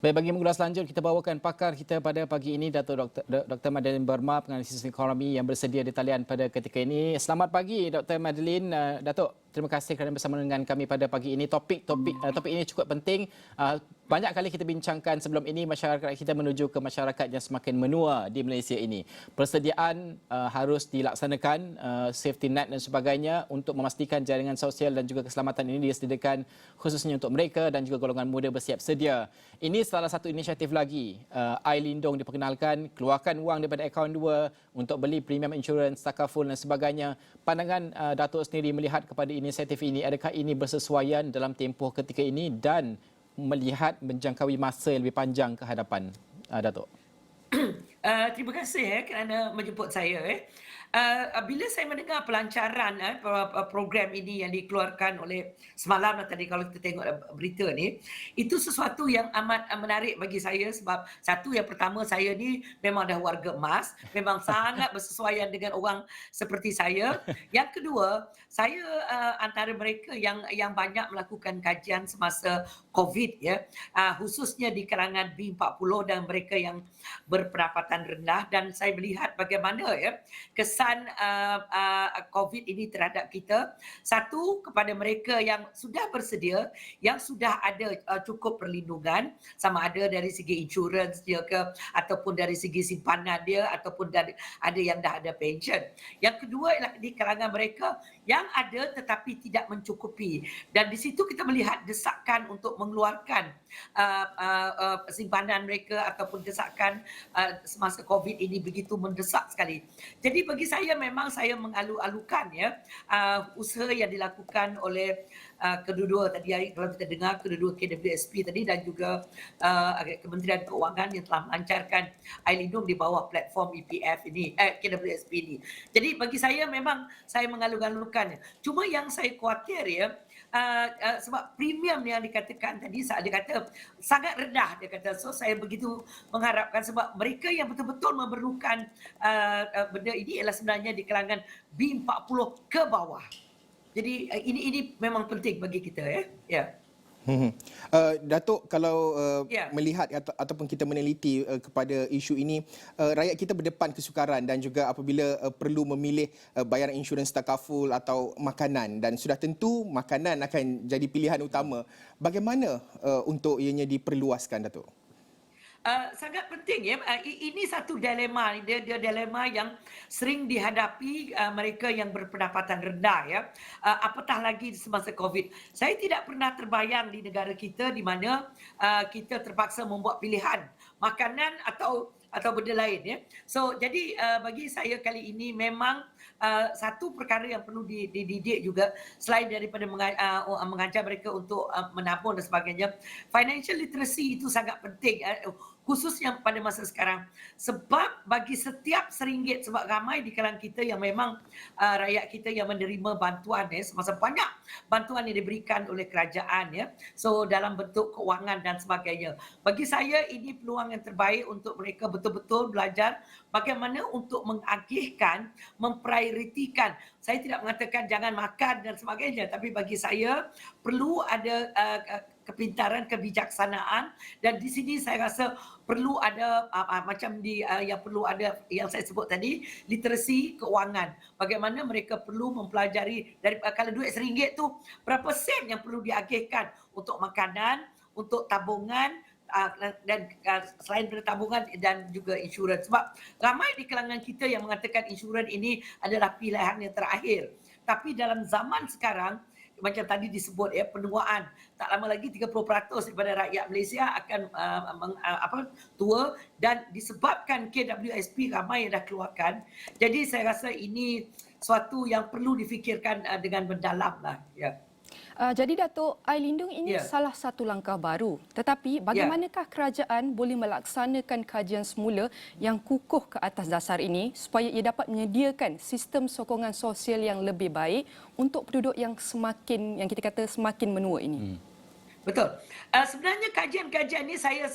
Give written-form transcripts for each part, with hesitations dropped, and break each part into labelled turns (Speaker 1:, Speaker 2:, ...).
Speaker 1: Baik, bagi mengulas lanjut, kita bawakan pakar kita pada pagi ini, Datuk Dr. Madeline Burma, penganalisis ekonomi yang bersedia di talian pada ketika ini. Selamat pagi, Dr. Madeline. Datuk, terima kasih kerana bersama dengan kami pada pagi ini. Topik ini cukup penting. Banyak kali kita bincangkan sebelum ini, masyarakat kita menuju ke masyarakat yang semakin menua di Malaysia ini. Persediaan harus dilaksanakan, safety net dan sebagainya untuk memastikan jaringan sosial dan juga keselamatan ini disediakan khususnya untuk mereka dan juga golongan muda bersiap sedia. Ini salah satu inisiatif lagi. iLindung diperkenalkan, keluarkan wang daripada akaun 2 untuk beli premium insurance, takaful dan sebagainya. Pandangan Datuk sendiri melihat kepada inisiatif ini, adakah ini bersesuaian dalam tempoh ketika ini dan melihat menjangkaui masa yang lebih panjang ke hadapan, Datuk?
Speaker 2: Terima kasih kerana menjemput saya. Bila saya mendengar pelancaran program ini yang dikeluarkan oleh semalam tadi kalau kita tengok berita ni, itu sesuatu yang amat menarik bagi saya sebab satu yang pertama saya ni memang dah warga emas, memang sangat bersesuaian dengan orang seperti saya. Yang kedua, saya antara mereka yang banyak melakukan kajian semasa COVID ya, khususnya di kalangan B40 dan mereka yang berpendapatan rendah, dan saya melihat bagaimana ya kesan COVID ini terhadap kita. Satu, kepada mereka yang sudah bersedia, yang sudah ada cukup perlindungan, sama ada dari segi insurans dia ke, ataupun dari segi simpanan dia, ataupun dari ada yang dah ada pension. Yang kedua ialah di kalangan mereka yang ada tetapi tidak mencukupi, dan di situ kita melihat desakan untuk mengeluarkan simpanan mereka ataupun desakan semasa COVID ini begitu mendesak sekali. Jadi bagi saya memang saya mengalu-alukan ya usaha yang dilakukan oleh kedua-dua tadi kalau kita dengar kedua-dua KWSP tadi dan juga Kementerian Keuangan yang telah melancarkan iLindung di bawah platform EPF ini, KWSP ini. Jadi bagi saya memang saya mengalu-alukan. Cuma yang saya khawatir ya, sebab premium yang dikatakan tadi, dia kata sangat rendah, dia kata. So saya begitu mengharapkan sebab mereka yang betul-betul memerlukan benda ini ialah sebenarnya di kalangan B40 ke bawah. Jadi ini memang penting bagi kita ya. Ya.
Speaker 3: Datuk, kalau
Speaker 2: Ya.
Speaker 3: melihat ataupun kita meneliti kepada isu ini, rakyat kita berdepan kesukaran dan juga apabila perlu memilih bayaran insurans takaful atau makanan, dan sudah tentu makanan akan jadi pilihan utama. Bagaimana untuk ianya diperluaskan, Datuk?
Speaker 2: Sangat penting ya. Ini satu dilema, dia dilema yang sering dihadapi mereka yang berpendapatan rendah ya. Apatah lagi semasa COVID. Saya tidak pernah terbayang di negara kita di mana kita terpaksa membuat pilihan makanan atau benda lain ya. So jadi bagi saya kali ini memang satu perkara yang perlu dididik juga selain daripada mengajar mereka untuk menabung dan sebagainya. Financial literacy itu sangat penting khususnya pada masa sekarang, sebab bagi setiap RM1, sebab ramai di kalangan kita yang memang rakyat kita yang menerima bantuan semasa banyak bantuan yang diberikan oleh kerajaan ya, so dalam bentuk kewangan dan sebagainya. Bagi saya ini peluang yang terbaik untuk mereka betul-betul belajar bagaimana untuk mengagihkan, memprioritikan. Saya tidak mengatakan jangan makan dan sebagainya, tapi bagi saya perlu ada kepintaran, kebijaksanaan, dan di sini saya rasa perlu ada macam yang perlu ada yang saya sebut tadi, literasi keuangan. Bagaimana mereka perlu mempelajari dari kalau duit RM1 tu berapa sen yang perlu diagihkan untuk makanan, untuk tabungan, dan selain daripada tabungan dan juga insurans. Sebab ramai di kalangan kita yang mengatakan insurans ini adalah pilihan yang terakhir. Tapi dalam zaman sekarang, macam tadi disebut ya, penuaan, tak lama lagi 30% daripada rakyat Malaysia akan tua, dan disebabkan KWSP ramai yang dah keluarkan. Jadi saya rasa ini suatu yang perlu difikirkan dengan mendalam lah ya.
Speaker 4: Jadi Datuk, iLindung ini
Speaker 2: Ya.
Speaker 4: salah satu langkah baru. Tetapi bagaimanakah kerajaan boleh melaksanakan kajian semula yang kukuh ke atas dasar ini supaya ia dapat menyediakan sistem sokongan sosial yang lebih baik untuk penduduk yang kita kata semakin menua ini?
Speaker 2: Betul. Sebenarnya kajian-kajian ni saya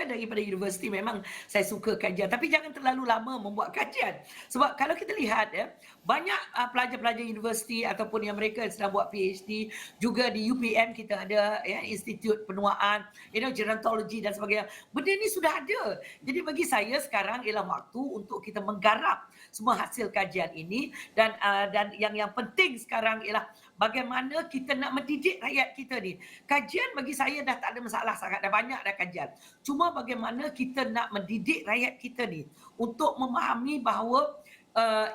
Speaker 2: daripada universiti memang saya suka kajian, tapi jangan terlalu lama membuat kajian. Sebab kalau kita lihat ya, banyak pelajar-pelajar universiti ataupun yang mereka sedang buat PhD, juga di UPM kita ada ya Institut Penuaan, gerontologi dan sebagainya. Benda ni sudah ada. Jadi bagi saya sekarang ialah waktu untuk kita menggarap semua hasil kajian ini, dan yang penting sekarang ialah bagaimana kita nak mendidik rakyat kita ni. Kajian bagi saya dah tak ada masalah sangat, dah banyak dah kajian. Cuma bagaimana kita nak mendidik rakyat kita ni untuk memahami bahawa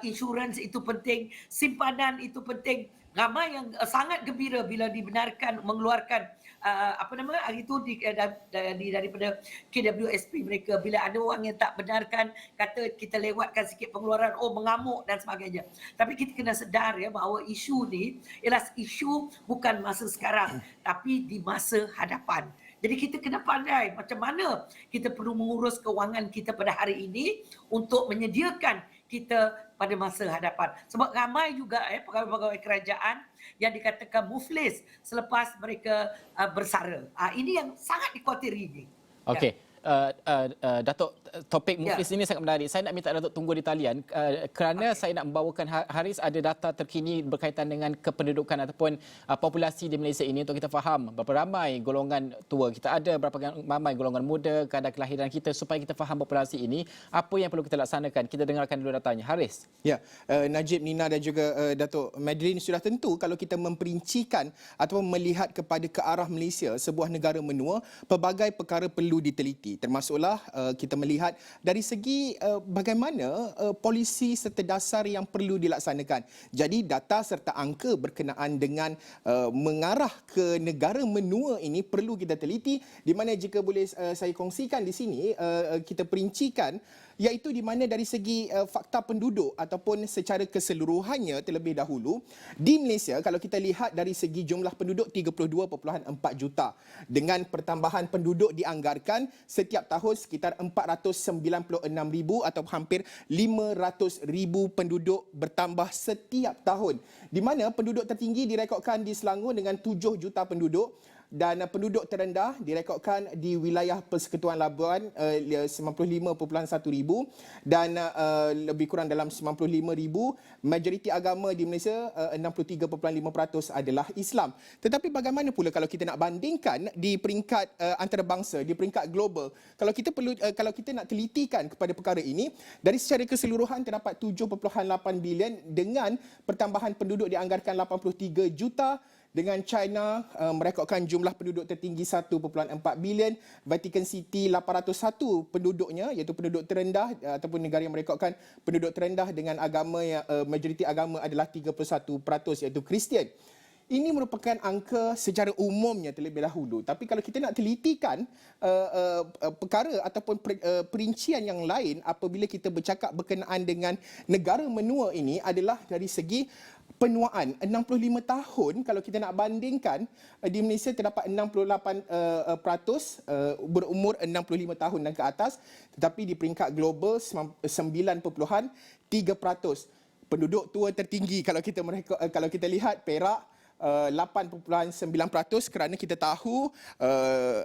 Speaker 2: insurans itu penting, simpanan itu penting. Ramai yang sangat gembira bila dibenarkan mengeluarkan hari itu daripada KWSP mereka, bila ada orang yang tak benarkan, kata kita lewatkan sikit pengeluaran, mengamuk dan sebagainya. Tapi kita kena sedar ya bahawa isu ni ialah isu bukan masa sekarang tapi di masa hadapan. Jadi kita kena pandai macam mana kita perlu mengurus kewangan kita pada hari ini untuk menyediakan kita pada masa hadapan. Sebab ramai juga pegawai-pegawai kerajaan yang dikatakan muflis selepas mereka bersara. Ini yang sangat dikhawatiri ini.
Speaker 1: Okey. Datuk, topik muflis ini sangat menarik. Saya nak minta Datuk tunggu di talian kerana saya nak membawakan Haris ada data terkini berkaitan dengan kependudukan ataupun populasi di Malaysia ini untuk kita faham berapa ramai golongan tua kita ada, berapa ramai golongan muda, kadar kelahiran kita, supaya kita faham populasi ini, apa yang perlu kita laksanakan. Kita dengarkan dulu datanya. Haris.
Speaker 3: Ya, Najib, Nina dan juga Datuk Madeline, sudah tentu kalau kita memperincikan ataupun melihat kepada ke arah Malaysia, sebuah negara menua, pelbagai perkara perlu diteliti. Termasuklah kita melihat dari segi bagaimana polisi serta dasar yang perlu dilaksanakan. Jadi data serta angka berkenaan dengan mengarah ke negara menua ini perlu kita teliti, di mana jika boleh saya kongsikan di sini, kita perincikan, iaitu di mana dari segi fakta penduduk ataupun secara keseluruhannya terlebih dahulu di Malaysia, kalau kita lihat dari segi jumlah penduduk 32.4 juta dengan pertambahan penduduk dianggarkan setiap tahun sekitar 496,000 atau hampir 500,000 penduduk bertambah setiap tahun, di mana penduduk tertinggi direkodkan di Selangor dengan 7 juta penduduk, dan penduduk terendah direkodkan di wilayah Persekutuan Labuan 95.1 ribu, dan lebih kurang dalam 95 ribu. Majoriti agama di Malaysia 63.5% adalah Islam. Tetapi bagaimana pula kalau kita nak bandingkan di peringkat antarabangsa, di peringkat global, kalau kita nak telitikan kepada perkara ini, dari secara keseluruhan terdapat 7.8 bilion dengan pertambahan penduduk dianggarkan 83 juta. Dengan China merekodkan jumlah penduduk tertinggi 1.4 bilion, Vatican City 801 penduduknya, iaitu penduduk terendah ataupun negara yang merekodkan penduduk terendah dengan agama yang majoriti agama adalah 31%, iaitu Kristian. Ini merupakan angka secara umumnya terlebih dahulu. Tapi kalau kita nak telitikan perkara ataupun perincian yang lain apabila kita bercakap berkenaan dengan negara menua ini adalah dari segi penuaan. 65 tahun kalau kita nak bandingkan, di Malaysia terdapat 68% berumur 65 tahun dan ke atas, tetapi di peringkat global 9.3%. Penduduk tua tertinggi kalau kita lihat Perak 8.9%, kerana kita tahu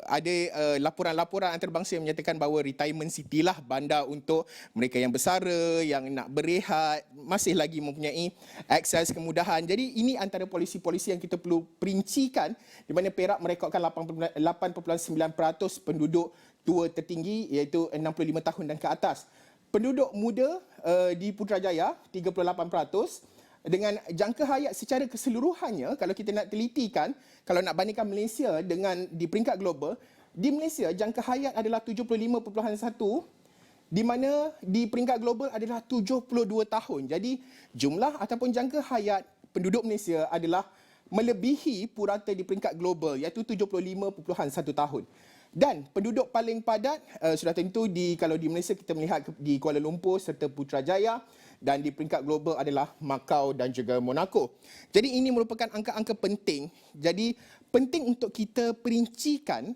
Speaker 3: ada laporan-laporan antarabangsa yang menyatakan bahawa retirement city lah bandar untuk mereka yang bersara, yang nak berehat, masih lagi mempunyai akses kemudahan. Jadi ini antara polisi-polisi yang kita perlu perincikan, di mana Perak merekodkan 8.9% penduduk tua tertinggi, iaitu 65 tahun dan ke atas. Penduduk muda di Putrajaya 38%. Dengan jangka hayat secara keseluruhannya, kalau kita nak telitikan, kalau nak bandingkan Malaysia dengan di peringkat global, di Malaysia jangka hayat adalah 75.1, di mana di peringkat global adalah 72 tahun. Jadi jumlah ataupun jangka hayat penduduk Malaysia adalah melebihi purata di peringkat global, iaitu 75.1 tahun. Dan penduduk paling padat sudah tentu kalau di Malaysia kita melihat di Kuala Lumpur serta Putrajaya, dan di peringkat global adalah Macau dan juga Monaco. Jadi ini merupakan angka-angka penting. Jadi penting untuk kita perincikan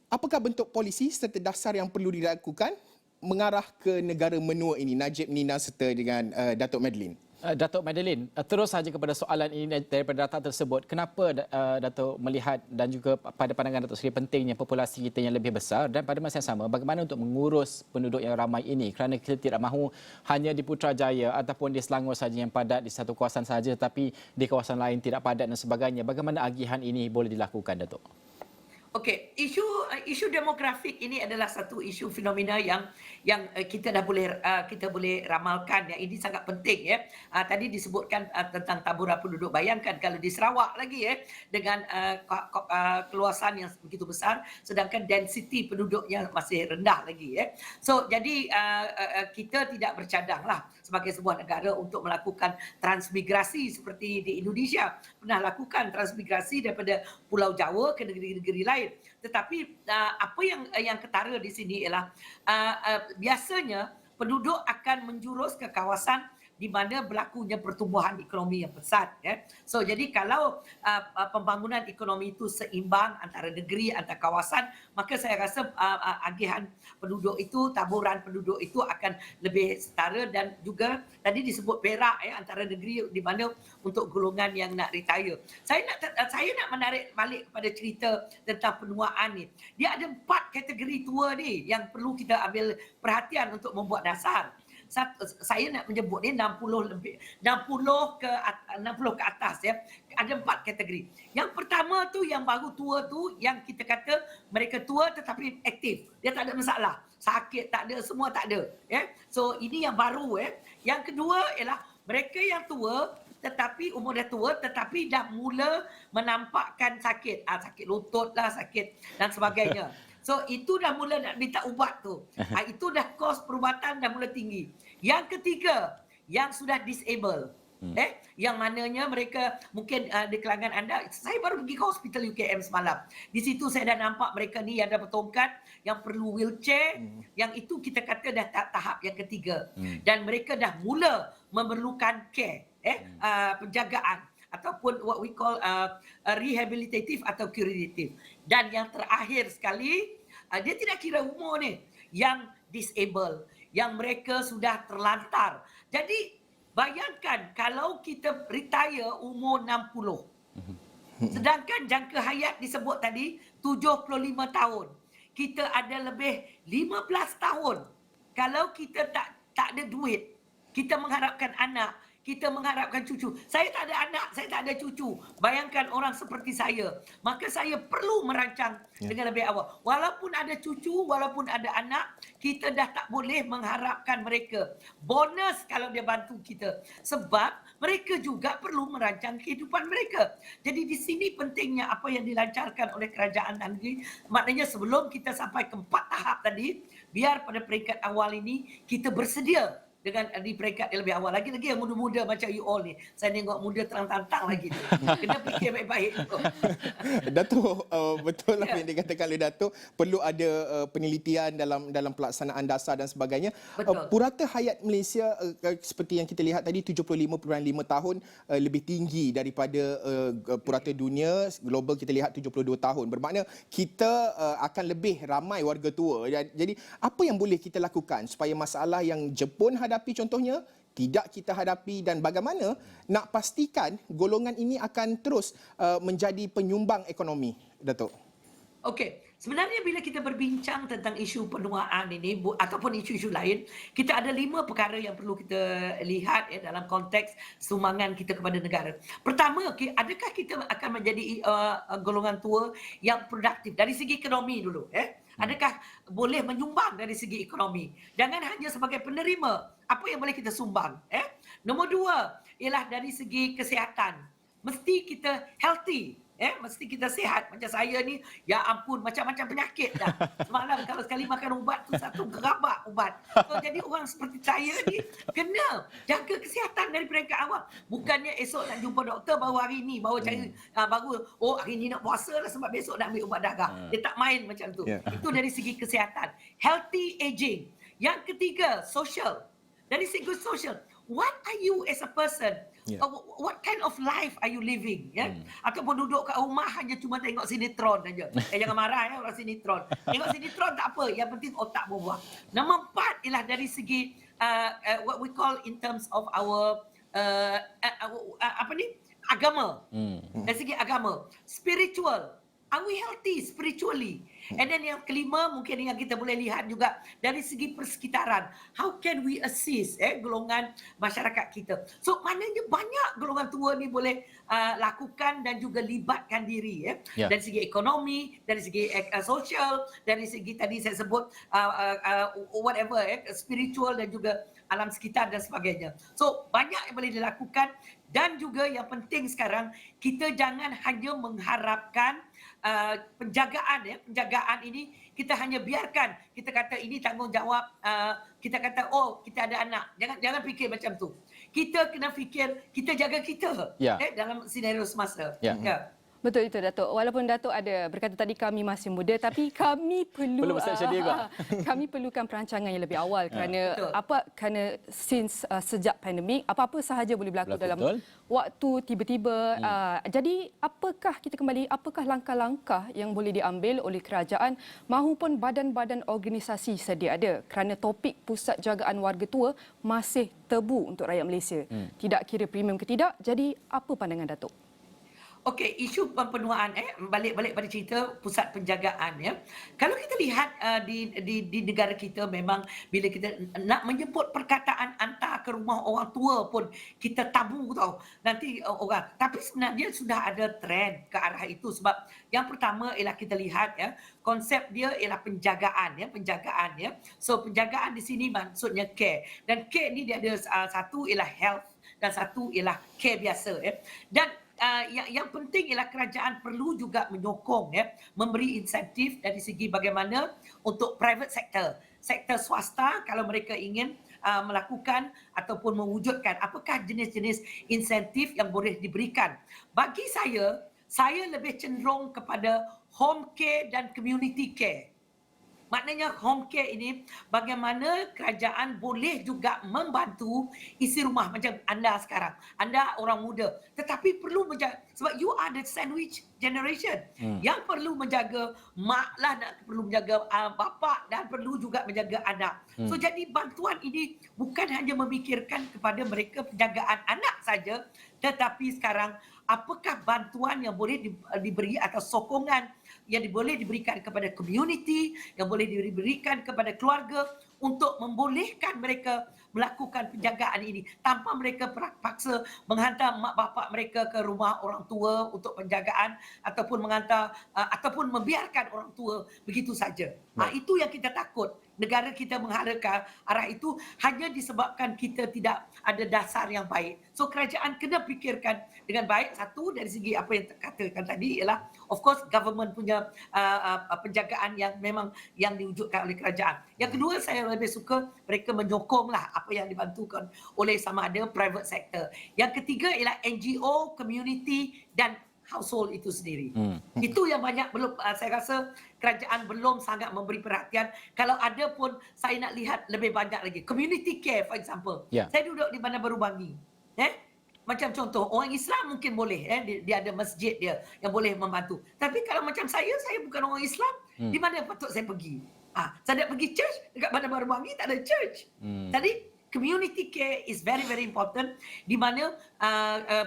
Speaker 3: apakah bentuk polisi serta dasar yang perlu dilakukan mengarah ke negara menua ini. Najib, Nina serta dengan Datuk Madeline.
Speaker 1: Datuk Madeline, terus saja kepada soalan ini daripada data tersebut. Kenapa Datuk melihat dan juga pada pandangan Datuk sendiri pentingnya populasi kita yang lebih besar dan pada masa yang sama bagaimana untuk mengurus penduduk yang ramai ini kerana kita tidak mahu hanya di Putrajaya ataupun di Selangor saja yang padat di satu kawasan saja tetapi di kawasan lain tidak padat dan sebagainya. Bagaimana agihan ini boleh dilakukan, Datuk?
Speaker 2: Okey, isu demografik ini adalah satu isu fenomena yang kita dah boleh kita boleh ramalkan ya. Ini sangat penting ya. Tadi disebutkan tentang taburan penduduk. Bayangkan kalau di Sarawak lagi ya dengan keluasan yang begitu besar sedangkan density penduduknya masih rendah lagi ya. So jadi kita tidak bercadanglah sebagai sebuah negara untuk melakukan transmigrasi seperti di Indonesia pernah lakukan transmigrasi daripada Pulau Jawa ke negeri-negeri lain. Tetapi apa yang ketara di sini ialah biasanya penduduk akan menjurus ke kawasan di mana berlakunya pertumbuhan ekonomi yang pesat ya. So jadi kalau pembangunan ekonomi itu seimbang antara negeri antara kawasan, maka saya rasa agihan penduduk itu, taburan penduduk itu akan lebih setara dan juga tadi disebut Perak ya antara negeri di mana untuk golongan yang nak retire. Saya nak menarik balik kepada cerita tentang penuaan ni. Dia ada 4 kategori tua ni yang perlu kita ambil perhatian untuk membuat dasar. Saya nak menyebut ni 60 ke atas ya. Ada 4 kategori. Yang pertama tu yang baru tua tu yang kita kata mereka tua tetapi aktif. Dia tak ada masalah. Sakit tak ada, semua tak ada ya. So ini yang baru ya. Yang kedua ialah mereka yang tua tetapi umur dah tua tetapi dah mula menampakkan sakit. Sakit lutut lah, sakit dan sebagainya. So itu dah mula nak minta ubat tu. Itu dah kos perubatan dah mula tinggi. Yang ketiga, yang sudah disable. Yang mananya mereka mungkin di kalangan anda, saya baru pergi ke hospital UKM semalam. Di situ saya dah nampak mereka ni yang ada bertongkat, yang perlu wheelchair, yang itu kita kata dah tahap yang ketiga. Dan mereka dah mula memerlukan care, penjagaan ataupun what we call rehabilitative atau curative. Dan yang terakhir sekali, dia tidak kira umur ni, yang disable, yang mereka sudah terlantar. Jadi bayangkan kalau kita retire umur 60. Sedangkan jangka hayat disebut tadi 75 tahun. Kita ada lebih 15 tahun. Kalau kita tak ada duit, kita mengharapkan anak, kita mengharapkan cucu. Saya tak ada anak, saya tak ada cucu. Bayangkan orang seperti saya. Maka saya perlu merancang dengan lebih awal. Walaupun ada cucu, walaupun ada anak, kita dah tak boleh mengharapkan mereka. Bonus kalau dia bantu kita. Sebab mereka juga perlu merancang kehidupan mereka. Jadi di sini pentingnya apa yang dilancarkan oleh kerajaan negeri. Maknanya sebelum kita sampai ke 4 tahap tadi, biar pada peringkat awal ini kita bersedia dengan di peringkat yang lebih awal lagi yang muda-muda macam you all ni. Saya tengok muda terang-tantang lagi tu. Kena fikir baik-baik tu.
Speaker 3: Datuk, betul lah yang dikatakan oleh Datuk, perlu ada penelitian dalam pelaksanaan dasar dan sebagainya. Purata hayat Malaysia seperti yang kita lihat tadi 75.5 tahun lebih tinggi daripada purata dunia global kita lihat 72 tahun. Bermakna kita akan lebih ramai warga tua. Jadi apa yang boleh kita lakukan supaya masalah yang Jepun hadapi contohnya tidak kita hadapi dan bagaimana nak pastikan golongan ini akan terus menjadi penyumbang ekonomi, Datuk?
Speaker 2: Okey, sebenarnya bila kita berbincang tentang isu penuaan ini ataupun isu-isu lain, kita ada 5 perkara yang perlu kita lihat dalam konteks sumbangan kita kepada negara. Pertama, adakah kita akan menjadi golongan tua yang produktif dari segi ekonomi dulu? Adakah boleh menyumbang dari segi ekonomi? Jangan hanya sebagai penerima. Apa yang boleh kita sumbang? Nombor 2 ialah dari segi kesihatan. Mesti kita healthy. Mesti kita sihat. Macam saya ni, ya ampun, macam-macam penyakit dah. Semalam kalau sekali makan ubat tu satu gerabak ubat. So, jadi orang seperti saya ni kena jaga kesihatan dari peringkat awal. Bukannya esok nak jumpa doktor baru hari ni, baru cari, baru hari ni nak puasa lah sebab besok nak ambil ubat darah. Dia tak main macam tu. Itu dari segi kesihatan. Healthy aging. Yang ketiga, social. Dari segi social, what are you as a person? What kind of life are you living? Ataupun duduk kat rumah hanya cuma tengok sinetron saja. Jangan marah orang sinetron. Tengok sinetron tak apa, yang penting otak berbuah. Nombor 4 ialah dari segi what we call in terms of our apa ni, agama. Dari segi agama, spiritual. Are we healthy spiritually? And then yang kelima mungkin yang kita boleh lihat juga dari segi persekitaran. How can we assist golongan masyarakat kita? So maknanya banyak golongan tua ni boleh lakukan dan juga libatkan diri
Speaker 1: Ya.
Speaker 2: dari segi ekonomi, dari segi sosial, dari segi tadi saya sebut whatever spiritual dan juga alam sekitar dan sebagainya. So banyak yang boleh dilakukan dan juga yang penting sekarang kita jangan hanya mengharapkan penjagaan ini kita hanya biarkan, kita kata ini tanggungjawab, kita kata oh kita ada anak, jangan fikir macam tu. Kita kena fikir kita jaga kita
Speaker 1: Ya.
Speaker 2: dalam senario semasa.
Speaker 1: Ya.
Speaker 4: Betul itu Datuk. Walaupun Datuk ada berkata tadi kami masih muda tapi kami perlu
Speaker 1: Perlu bersiap sedia juga.
Speaker 4: kami perlukan perancangan yang lebih awal kerana
Speaker 2: Betul.
Speaker 4: kerana since sejak pandemik apa-apa sahaja boleh berlaku
Speaker 1: Berlaku,
Speaker 4: dalam
Speaker 1: betul.
Speaker 4: waktu tiba-tiba. Jadi apakah langkah-langkah yang boleh diambil oleh kerajaan mahupun badan-badan organisasi sedia ada kerana topik pusat jagaan warga tua masih tebu untuk rakyat Malaysia. Tidak kira premium ke tidak. Jadi apa pandangan Datuk?
Speaker 2: Okey, isu pempenuhan balik pada cerita pusat penjagaan Kalau kita lihat di negara kita memang bila kita nak menyebut perkataan hantar ke rumah orang tua pun kita tabu tau. Nanti orang. Tapi sebenarnya sudah ada trend ke arah itu sebab yang pertama ialah kita lihat konsep dia ialah penjagaan. So penjagaan di sini maksudnya care. Dan care ni dia ada satu ialah health dan satu ialah care biasa Dan yang penting ialah kerajaan perlu juga menyokong memberi insentif dari segi bagaimana untuk private sektor swasta kalau mereka ingin melakukan ataupun mewujudkan apakah jenis-jenis insentif yang boleh diberikan. Bagi saya lebih cenderung kepada home care dan community care. Maknanya home care ini bagaimana kerajaan boleh juga membantu isi rumah macam anda sekarang. Anda orang muda tetapi perlu menjaga sebab you are the sandwich generation yang perlu menjaga mak lah, perlu menjaga bapa dan perlu juga menjaga anak. So jadi bantuan ini bukan hanya memikirkan kepada mereka penjagaan anak saja tetapi sekarang apakah bantuan yang boleh diberi atau sokongan yang boleh diberikan kepada community, yang boleh diberikan kepada keluarga untuk membolehkan mereka melakukan penjagaan ini tanpa mereka paksa menghantar mak bapak mereka ke rumah orang tua untuk penjagaan ataupun menghantar ataupun membiarkan orang tua begitu saja. Itu yang kita takut. Negara kita mengharapkan arah itu hanya disebabkan kita tidak ada dasar yang baik. So kerajaan kena fikirkan dengan baik. Satu dari segi apa yang katakan tadi ialah of course government punya penjagaan yang memang yang diwujudkan oleh kerajaan. Yang kedua saya lebih suka mereka menyokonglah apa yang dibantukan oleh sama ada private sector. Yang ketiga ialah NGO, community dan household itu sendiri. Itu yang banyak belum saya rasa kerajaan belum sangat memberi perhatian. Kalau ada pun saya nak lihat lebih banyak lagi. Community care for example.
Speaker 1: Ya.
Speaker 2: Saya duduk di Bandar Baru Bangi. Macam contoh orang Islam mungkin boleh dia ada masjid dia yang boleh membantu. Tapi kalau macam saya bukan orang Islam, di mana patut saya pergi? Saya nak pergi church dekat Bandar Baru Bangi tak ada church. Tadi community care is very very important di mana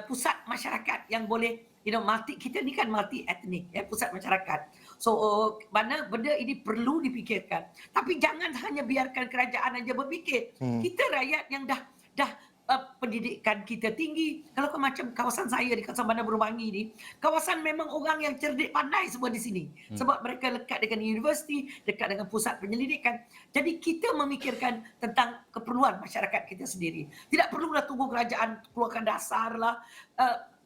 Speaker 2: pusat masyarakat yang boleh kita ni kan multi etnik pusat masyarakat. So mana benda ini perlu dipikirkan. Tapi jangan hanya biarkan kerajaan aja berfikir. Kita rakyat yang dah pendidikan kita tinggi. Kalau macam kawasan saya di kawasan Bandar Baru Bangi ni, kawasan memang orang yang cerdik pandai semua di sini. Sebab mereka dekat dengan universiti, dekat dengan pusat penyelidikan. Jadi kita memikirkan tentang keperluan masyarakat kita sendiri. Tidak perlulah tunggu kerajaan keluarkan dasar lah.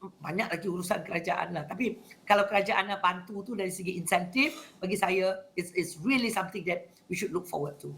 Speaker 2: Banyak lagi urusan kerajaan lah. Tapi kalau kerajaan nak bantu tu dari segi insentif, bagi saya it's really something that we should look forward to.